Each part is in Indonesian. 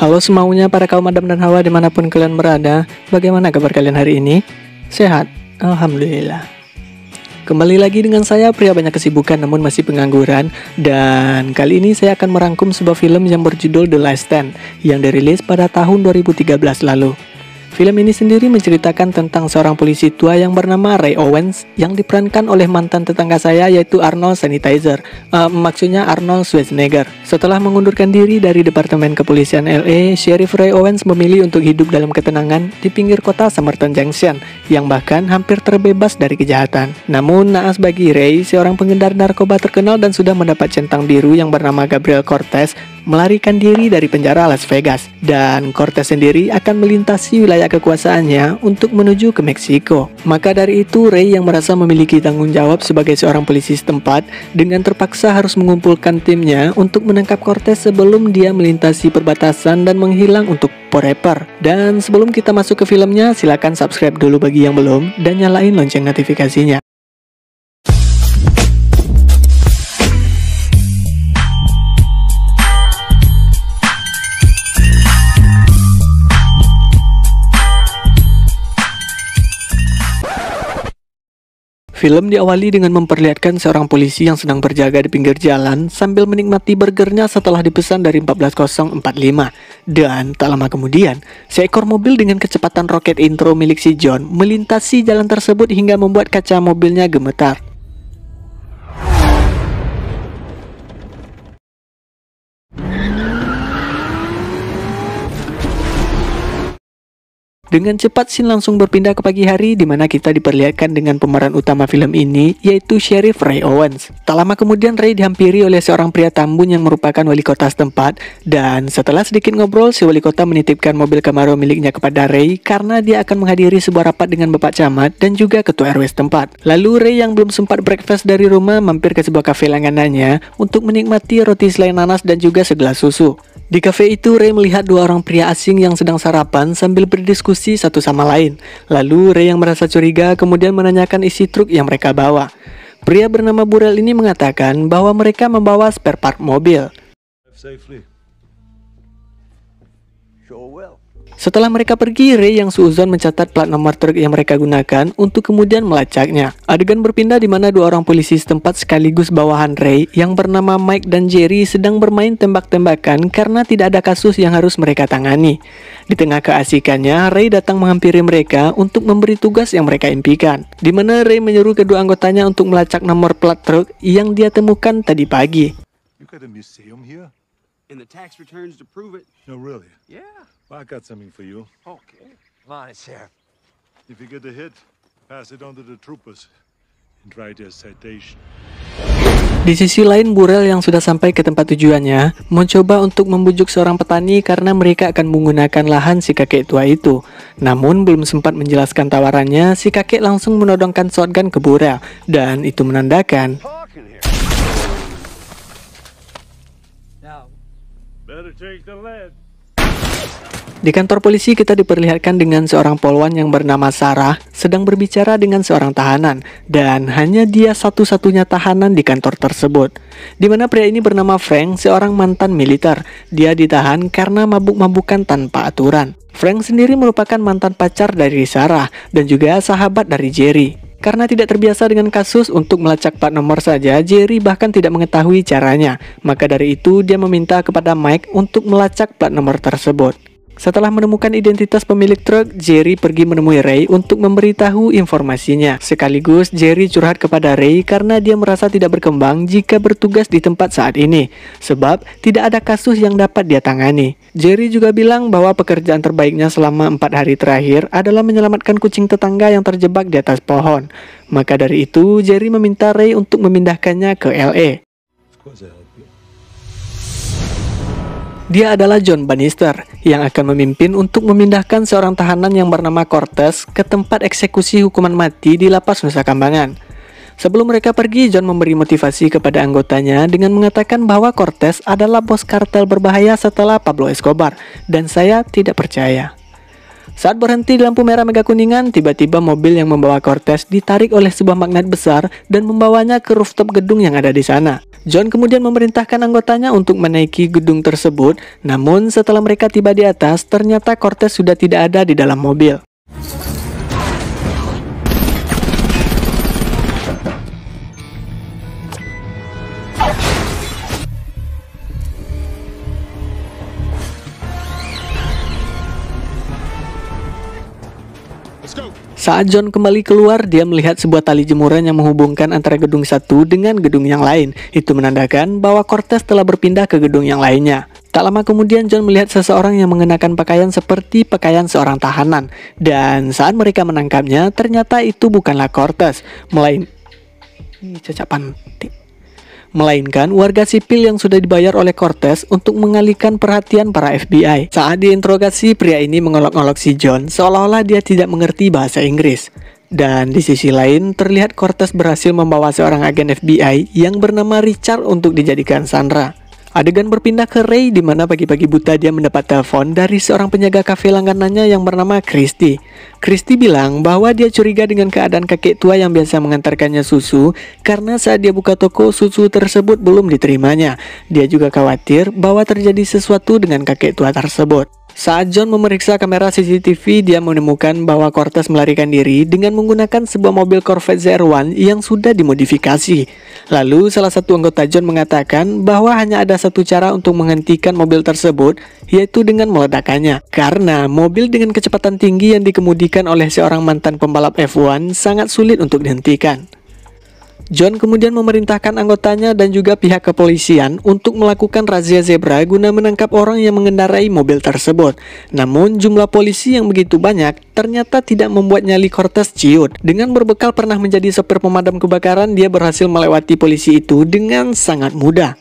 Halo semaunya para kaum Adam dan Hawa dimanapun kalian berada. Bagaimana kabar kalian hari ini? Sehat? Alhamdulillah. Kembali lagi dengan saya, pria banyak kesibukan namun masih pengangguran. Dan kali ini saya akan merangkum sebuah film yang berjudul The Last Stand yang dirilis pada tahun 2013 lalu. Film ini sendiri menceritakan tentang seorang polisi tua yang bernama Ray Owens yang diperankan oleh mantan tetangga saya yaitu Arnold maksudnya Arnold Schwarzenegger. Setelah mengundurkan diri dari Departemen Kepolisian LA, Sheriff Ray Owens memilih untuk hidup dalam ketenangan di pinggir kota Summerton Junction yang bahkan hampir terbebas dari kejahatan. Namun naas bagi Ray, seorang pengedar narkoba terkenal dan sudah mendapat centang biru yang bernama Gabriel Cortez melarikan diri dari penjara Las Vegas, dan Cortez sendiri akan melintasi wilayah kekuasaannya untuk menuju ke Meksiko. Maka dari itu Ray yang merasa memiliki tanggung jawab sebagai seorang polisi setempat dengan terpaksa harus mengumpulkan timnya untuk menangkap Cortez sebelum dia melintasi perbatasan dan menghilang untuk forever. Dan sebelum kita masuk ke filmnya, silakan subscribe dulu bagi yang belum dan nyalain lonceng notifikasinya. Film diawali dengan memperlihatkan seorang polisi yang sedang berjaga di pinggir jalan sambil menikmati burgernya setelah dipesan dari 14045. Dan tak lama kemudian, seekor mobil dengan kecepatan roket intro milik si John melintasi jalan tersebut hingga membuat kaca mobilnya gemetar. Dengan cepat scene langsung berpindah ke pagi hari di mana kita diperlihatkan dengan pemeran utama film ini yaitu Sheriff Ray Owens. Tak lama kemudian Ray dihampiri oleh seorang pria tambun yang merupakan wali kota setempat, dan setelah sedikit ngobrol si wali kota menitipkan mobil Camaro miliknya kepada Ray karena dia akan menghadiri sebuah rapat dengan Bapak Camat dan juga ketua RW setempat. Lalu Ray yang belum sempat breakfast dari rumah mampir ke sebuah kafe langganannya untuk menikmati roti selai nanas dan juga segelas susu. Di kafe itu Ray melihat dua orang pria asing yang sedang sarapan sambil berdiskusi satu sama lain. Lalu Ray yang merasa curiga kemudian menanyakan isi truk yang mereka bawa. Pria bernama Burrell ini mengatakan bahwa mereka membawa spare part mobil. Setelah mereka pergi, Ray yang suuzon mencatat plat nomor truk yang mereka gunakan untuk kemudian melacaknya. Adegan berpindah di mana dua orang polisi setempat sekaligus bawahan Ray yang bernama Mike dan Jerry sedang bermain tembak-tembakan karena tidak ada kasus yang harus mereka tangani. Di tengah keasikannya, Ray datang menghampiri mereka untuk memberi tugas yang mereka impikan, di mana Ray menyuruh kedua anggotanya untuk melacak nomor plat truk yang dia temukan tadi pagi. You got a museum here? And the tax returns to prove it. No, really? Yeah. Well, I got something for you. Okay. Come on, Sheriff. If you get a hit, pass it on to the troopers and try their citation. Di sisi lain, Burrell yang sudah sampai ke tempat tujuannya mencoba untuk membujuk seorang petani karena mereka akan menggunakan lahan si kakek tua itu. Namun belum sempat menjelaskan tawarannya, si kakek langsung menodongkan shotgun ke Burrell, dan itu menandakan Better take the lead. di kantor polisi kita diperlihatkan dengan seorang polwan yang bernama Sarah sedang berbicara dengan seorang tahanan, dan hanya dia satu-satunya tahanan di kantor tersebut. Di mana pria ini bernama Frank, seorang mantan militer. Dia ditahan karena mabuk-mabukan tanpa aturan. Frank sendiri merupakan mantan pacar dari Sarah dan juga sahabat dari Jerry. Karena tidak terbiasa dengan kasus untuk melacak plat nomor saja, Jerry bahkan tidak mengetahui caranya. Maka dari itu dia meminta kepada Mike untuk melacak plat nomor tersebut. Setelah menemukan identitas pemilik truk, Jerry pergi menemui Ray untuk memberitahu informasinya. Sekaligus Jerry curhat kepada Ray karena dia merasa tidak berkembang jika bertugas di tempat saat ini, sebab tidak ada kasus yang dapat dia tangani. Jerry juga bilang bahwa pekerjaan terbaiknya selama 4 hari terakhir adalah menyelamatkan kucing tetangga yang terjebak di atas pohon. Maka dari itu Jerry meminta Ray untuk memindahkannya ke LA. Dia adalah John Bannister yang akan memimpin untuk memindahkan seorang tahanan yang bernama Cortez ke tempat eksekusi hukuman mati di lapas Nusa Kambangan. Sebelum mereka pergi, John memberi motivasi kepada anggotanya dengan mengatakan bahwa Cortez adalah bos kartel berbahaya setelah Pablo Escobar, dan saya tidak percaya. Saat berhenti di lampu merah mega kuningan, tiba-tiba mobil yang membawa Cortez ditarik oleh sebuah magnet besar dan membawanya ke rooftop gedung yang ada di sana. John kemudian memerintahkan anggotanya untuk menaiki gedung tersebut, namun setelah mereka tiba di atas, ternyata Cortez sudah tidak ada di dalam mobil. Saat John kembali keluar, dia melihat sebuah tali jemuran yang menghubungkan antara gedung satu dengan gedung yang lain. Itu menandakan bahwa Cortez telah berpindah ke gedung yang lainnya. Tak lama kemudian John melihat seseorang yang mengenakan pakaian seperti pakaian seorang tahanan. Dan saat mereka menangkapnya, ternyata itu bukanlah Cortez, melainkan warga sipil yang sudah dibayar oleh Cortez untuk mengalihkan perhatian para FBI. Saat diinterogasi, pria ini mengolok-olok si John seolah-olah dia tidak mengerti bahasa Inggris. Dan di sisi lain, terlihat Cortez berhasil membawa seorang agen FBI yang bernama Richard untuk dijadikan sandera. Adegan berpindah ke Ray di mana pagi-pagi buta dia mendapat telepon dari seorang penjaga kafe langganannya yang bernama Christy. Christy bilang bahwa dia curiga dengan keadaan kakek tua yang biasa mengantarkannya susu karena saat dia buka toko, susu tersebut belum diterimanya. Dia juga khawatir bahwa terjadi sesuatu dengan kakek tua tersebut. Saat John memeriksa kamera CCTV, dia menemukan bahwa Cortez melarikan diri dengan menggunakan sebuah mobil Corvette ZR1 yang sudah dimodifikasi. Lalu salah satu anggota John mengatakan bahwa hanya ada satu cara untuk menghentikan mobil tersebut, yaitu dengan meledakkannya. Karena mobil dengan kecepatan tinggi yang dikemudikan oleh seorang mantan pembalap F1 sangat sulit untuk dihentikan. John kemudian memerintahkan anggotanya dan juga pihak kepolisian untuk melakukan razia zebra guna menangkap orang yang mengendarai mobil tersebut. Namun jumlah polisi yang begitu banyak ternyata tidak membuat nyali Cortez ciut. Dengan berbekal pernah menjadi sopir pemadam kebakaran, dia berhasil melewati polisi itu dengan sangat mudah.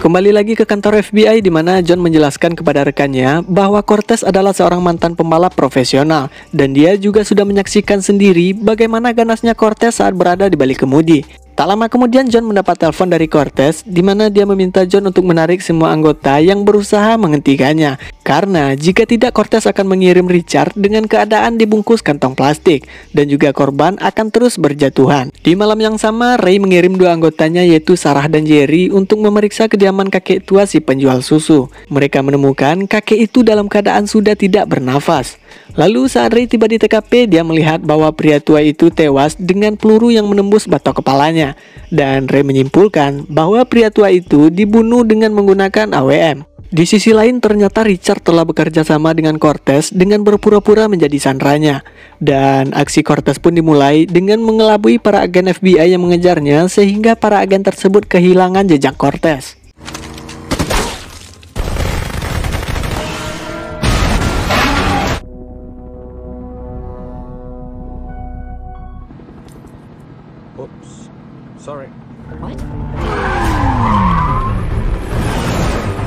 Kembali lagi ke kantor FBI di mana John menjelaskan kepada rekannya bahwa Cortez adalah seorang mantan pembalap profesional dan dia juga sudah menyaksikan sendiri bagaimana ganasnya Cortez saat berada di balik kemudi. Tak lama kemudian John mendapat telepon dari Cortez di mana dia meminta John untuk menarik semua anggota yang berusaha menghentikannya. Karena jika tidak Cortez akan mengirim Richard dengan keadaan dibungkus kantong plastik dan juga korban akan terus berjatuhan. Di malam yang sama, Ray mengirim dua anggotanya yaitu Sarah dan Jerry untuk memeriksa kediaman kakek tua si penjual susu. Mereka menemukan kakek itu dalam keadaan sudah tidak bernafas. Lalu saat Ray tiba di TKP, dia melihat bahwa pria tua itu tewas dengan peluru yang menembus batok kepalanya. Dan Ray menyimpulkan bahwa pria tua itu dibunuh dengan menggunakan AWM. Di sisi lain ternyata Richard telah bekerja sama dengan Cortez dengan berpura-pura menjadi sandranya. Dan aksi Cortez pun dimulai dengan mengelabui para agen FBI yang mengejarnya sehingga para agen tersebut kehilangan jejak Cortez. Oops. Sorry. What?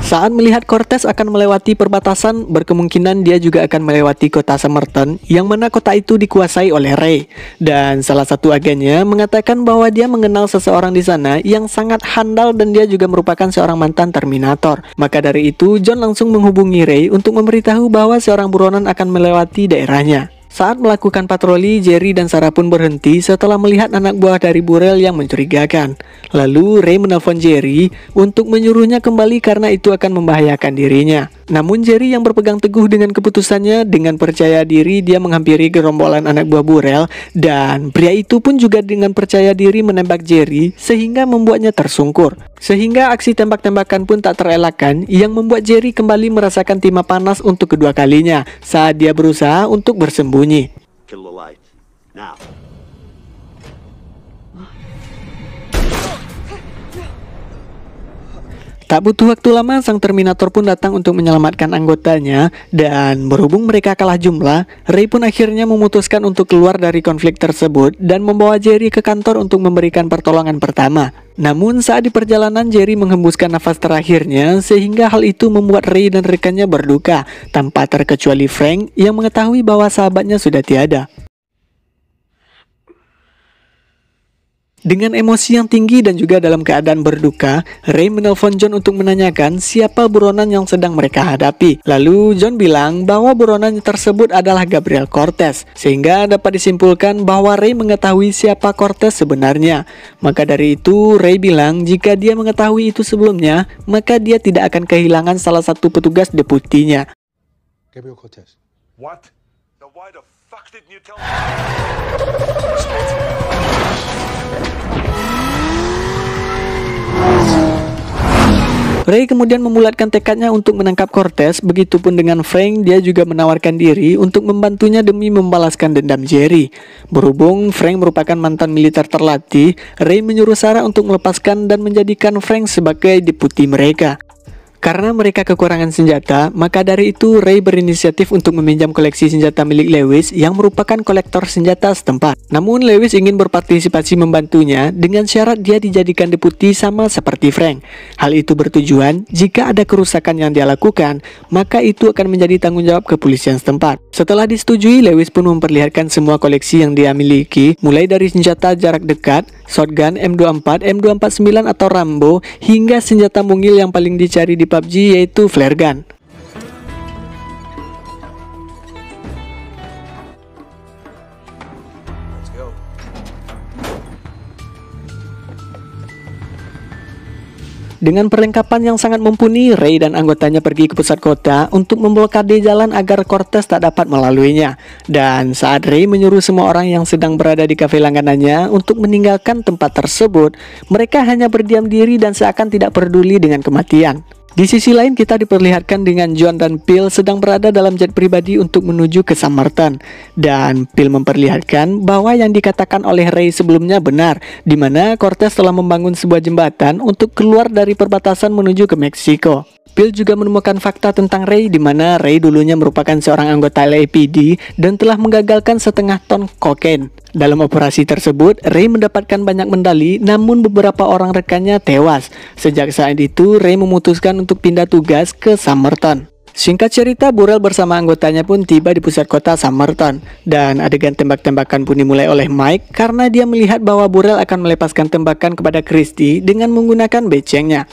Saat melihat Cortez akan melewati perbatasan, berkemungkinan dia juga akan melewati kota Somerton, yang mana kota itu dikuasai oleh Ray. Dan salah satu agennya mengatakan bahwa dia mengenal seseorang di sana yang sangat handal dan dia juga merupakan seorang mantan Terminator. Maka dari itu, John langsung menghubungi Ray untuk memberitahu bahwa seorang buronan akan melewati daerahnya. Saat melakukan patroli, Jerry dan Sarah pun berhenti setelah melihat anak buah dari Burrell yang mencurigakan. Lalu Ray menelpon Jerry untuk menyuruhnya kembali karena itu akan membahayakan dirinya. Namun Jerry yang berpegang teguh dengan keputusannya, dengan percaya diri dia menghampiri gerombolan anak buah Burrell, dan pria itu pun juga dengan percaya diri menembak Jerry sehingga membuatnya tersungkur. Sehingga aksi tembak-tembakan pun tak terelakkan yang membuat Jerry kembali merasakan timah panas untuk kedua kalinya saat dia berusaha untuk bersembunyi. Kill the light. Now. Tak butuh waktu lama, sang Terminator pun datang untuk menyelamatkan anggotanya, dan berhubung mereka kalah jumlah, Ray pun akhirnya memutuskan untuk keluar dari konflik tersebut dan membawa Jerry ke kantor untuk memberikan pertolongan pertama. Namun saat di perjalanan, Jerry menghembuskan nafas terakhirnya sehingga hal itu membuat Ray dan rekannya berduka, tanpa terkecuali Frank yang mengetahui bahwa sahabatnya sudah tiada. Dengan emosi yang tinggi dan juga dalam keadaan berduka, Ray menelpon John untuk menanyakan siapa buronan yang sedang mereka hadapi. Lalu John bilang bahwa buronan tersebut adalah Gabriel Cortez, sehingga dapat disimpulkan bahwa Ray mengetahui siapa Cortez sebenarnya. Maka dari itu Ray bilang jika dia mengetahui itu sebelumnya, maka dia tidak akan kehilangan salah satu petugas deputinya. Gabriel Cortez. What? Now why the fuck didn't you tell me? Ray kemudian memulatkan tekadnya untuk menangkap Cortez, begitupun dengan Frank, dia juga menawarkan diri untuk membantunya demi membalaskan dendam Jerry. Berhubung Frank merupakan mantan militer terlatih, Ray menyuruh Sarah untuk melepaskan dan menjadikan Frank sebagai deputi mereka. Karena mereka kekurangan senjata, maka dari itu Ray berinisiatif untuk meminjam koleksi senjata milik Lewis yang merupakan kolektor senjata setempat. Namun Lewis ingin berpartisipasi membantunya dengan syarat dia dijadikan deputi sama seperti Frank. Hal itu bertujuan jika ada kerusakan yang dia lakukan, maka itu akan menjadi tanggung jawab kepolisian setempat. Setelah disetujui, Lewis pun memperlihatkan semua koleksi yang dia miliki, mulai dari senjata jarak dekat, shotgun, M24, M249 atau Rambo, hingga senjata mungil yang paling dicari di PUBG yaitu flare gun. Let's go. Dengan perlengkapan yang sangat mumpuni, Ray dan anggotanya pergi ke pusat kota untuk memblokade jalan agar Cortez tak dapat melaluinya. Dan saat Ray menyuruh semua orang yang sedang berada di kafe langganannya untuk meninggalkan tempat tersebut, mereka hanya berdiam diri dan seakan tidak peduli dengan kematian. Di sisi lain kita diperlihatkan dengan John dan Phil sedang berada dalam jet pribadi untuk menuju ke Summerton. Dan Phil memperlihatkan bahwa yang dikatakan oleh Ray sebelumnya benar, di mana Cortez telah membangun sebuah jembatan untuk keluar dari perbatasan menuju ke Meksiko. Phil juga menemukan fakta tentang Ray, di mana Ray dulunya merupakan seorang anggota LAPD dan telah menggagalkan setengah ton kokain. Dalam operasi tersebut, Ray mendapatkan banyak medali, namun beberapa orang rekannya tewas. Sejak saat itu, Ray memutuskan untuk pindah tugas ke Summerton. Singkat cerita, Burrell bersama anggotanya pun tiba di pusat kota Summerton. Dan adegan tembak-tembakan pun dimulai oleh Mike karena dia melihat bahwa Burrell akan melepaskan tembakan kepada Christie dengan menggunakan becengnya.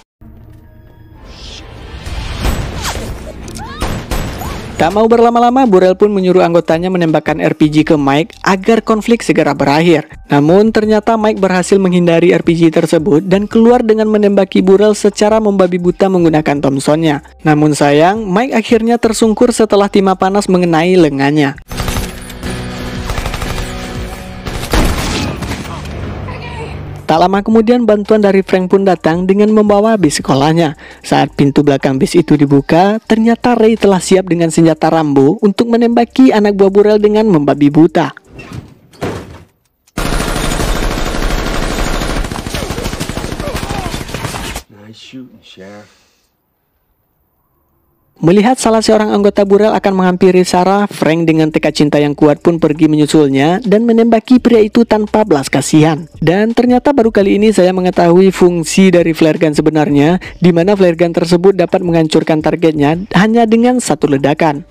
Tak mau berlama-lama, Burrell pun menyuruh anggotanya menembakkan RPG ke Mike agar konflik segera berakhir. Namun ternyata Mike berhasil menghindari RPG tersebut dan keluar dengan menembaki Burrell secara membabi buta menggunakan Thompson-nya. Namun sayang, Mike akhirnya tersungkur setelah timah panas mengenai lengannya. Tak lama kemudian bantuan dari Frank pun datang dengan membawa bis sekolahnya. Saat pintu belakang bis itu dibuka, ternyata Ray telah siap dengan senjata Rambo untuk menembaki anak buah Burrell dengan membabi buta. Nice shooting, Sheriff. Melihat salah seorang anggota Burrell akan menghampiri Sarah, Frank dengan tekad cinta yang kuat pun pergi menyusulnya dan menembaki pria itu tanpa belas kasihan. Dan ternyata baru kali ini saya mengetahui fungsi dari flare gun sebenarnya, di mana flare gun tersebut dapat menghancurkan targetnya hanya dengan satu ledakan.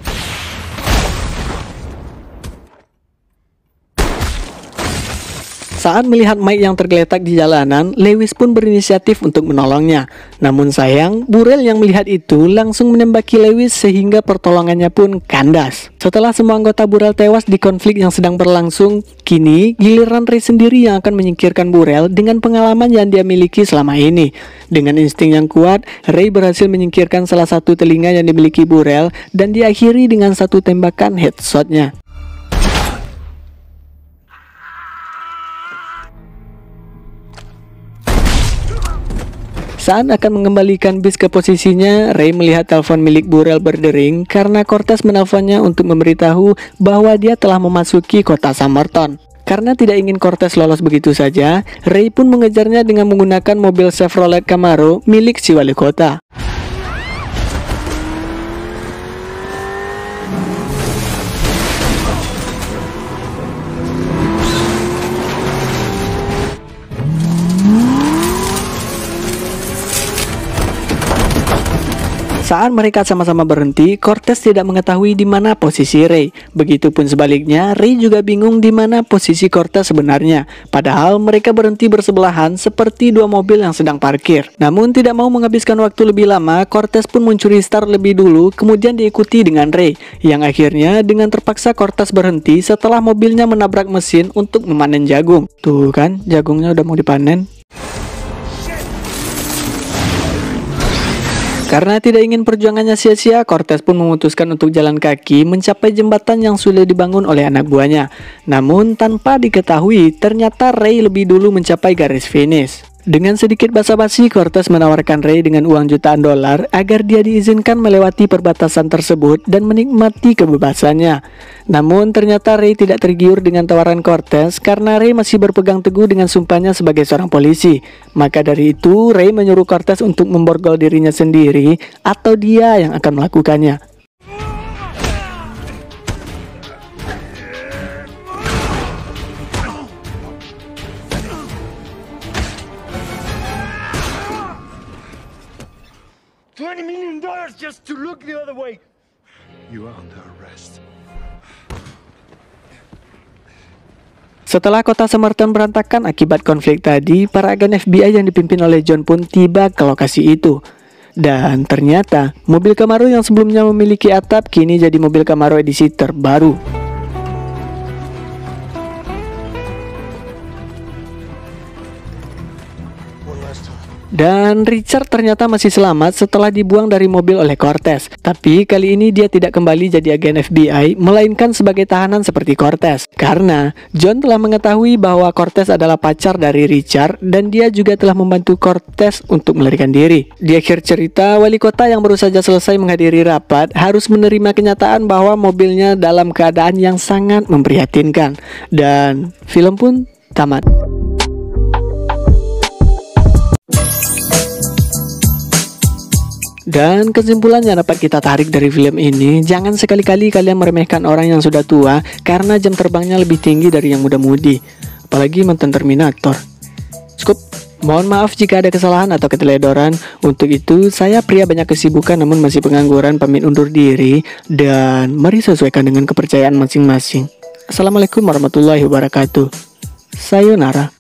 Saat melihat Mike yang tergeletak di jalanan, Lewis pun berinisiatif untuk menolongnya. Namun sayang, Burrell yang melihat itu langsung menembaki Lewis sehingga pertolongannya pun kandas. Setelah semua anggota Burrell tewas di konflik yang sedang berlangsung, kini giliran Ray sendiri yang akan menyingkirkan Burrell dengan pengalaman yang dia miliki selama ini. Dengan insting yang kuat, Ray berhasil menyingkirkan salah satu telinga yang dimiliki Burrell dan diakhiri dengan satu tembakan headshotnya. Saat akan mengembalikan bis ke posisinya, Ray melihat telepon milik Burrell berdering karena Cortez menelponnya untuk memberitahu bahwa dia telah memasuki kota Summerton. Karena tidak ingin Cortez lolos begitu saja, Ray pun mengejarnya dengan menggunakan mobil Chevrolet Camaro milik si wali kota. Saat mereka sama-sama berhenti, Cortez tidak mengetahui di mana posisi Ray. Begitupun sebaliknya, Ray juga bingung di mana posisi Cortez sebenarnya. Padahal mereka berhenti bersebelahan seperti dua mobil yang sedang parkir. Namun tidak mau menghabiskan waktu lebih lama, Cortez pun mencuri start lebih dulu, kemudian diikuti dengan Ray. Yang akhirnya dengan terpaksa Cortez berhenti setelah mobilnya menabrak mesin untuk memanen jagung. Tuh kan, jagungnya udah mau dipanen. Karena tidak ingin perjuangannya sia-sia, Cortez pun memutuskan untuk jalan kaki mencapai jembatan yang sudah dibangun oleh anak buahnya. Namun tanpa diketahui, ternyata Ray lebih dulu mencapai garis finish. Dengan sedikit basa-basi, Cortez menawarkan Ray dengan uang jutaan dolar agar dia diizinkan melewati perbatasan tersebut dan menikmati kebebasannya. Namun ternyata Ray tidak tergiur dengan tawaran Cortez karena Ray masih berpegang teguh dengan sumpahnya sebagai seorang polisi. Maka dari itu, Ray menyuruh Cortez untuk memborgol dirinya sendiri atau dia yang akan melakukannya. $20 million just to look the other way. You are under arrest. Setelah kota Somerton berantakan akibat konflik tadi, para agen FBI yang dipimpin oleh John pun tiba ke lokasi itu. Dan ternyata, mobil Camaro yang sebelumnya memiliki atap kini jadi mobil Camaro edisi terbaru. Dan Richard ternyata masih selamat setelah dibuang dari mobil oleh Cortez. Tapi kali ini dia tidak kembali jadi agen FBI, melainkan sebagai tahanan seperti Cortez. Karena John telah mengetahui bahwa Cortez adalah pacar dari Richard dan dia juga telah membantu Cortez untuk melarikan diri. Di akhir cerita, wali kota yang baru saja selesai menghadiri rapat harus menerima kenyataan bahwa mobilnya dalam keadaan yang sangat memprihatinkan. Dan film pun tamat. Dan kesimpulan yang dapat kita tarik dari film ini, jangan sekali-kali kalian meremehkan orang yang sudah tua karena jam terbangnya lebih tinggi dari yang muda-mudi, apalagi mantan Terminator. Cukup, mohon maaf jika ada kesalahan atau keteledoran. Untuk itu, saya pria banyak kesibukan namun masih pengangguran pamit undur diri, dan mari sesuaikan dengan kepercayaan masing-masing. Assalamualaikum warahmatullahi wabarakatuh. Sayonara.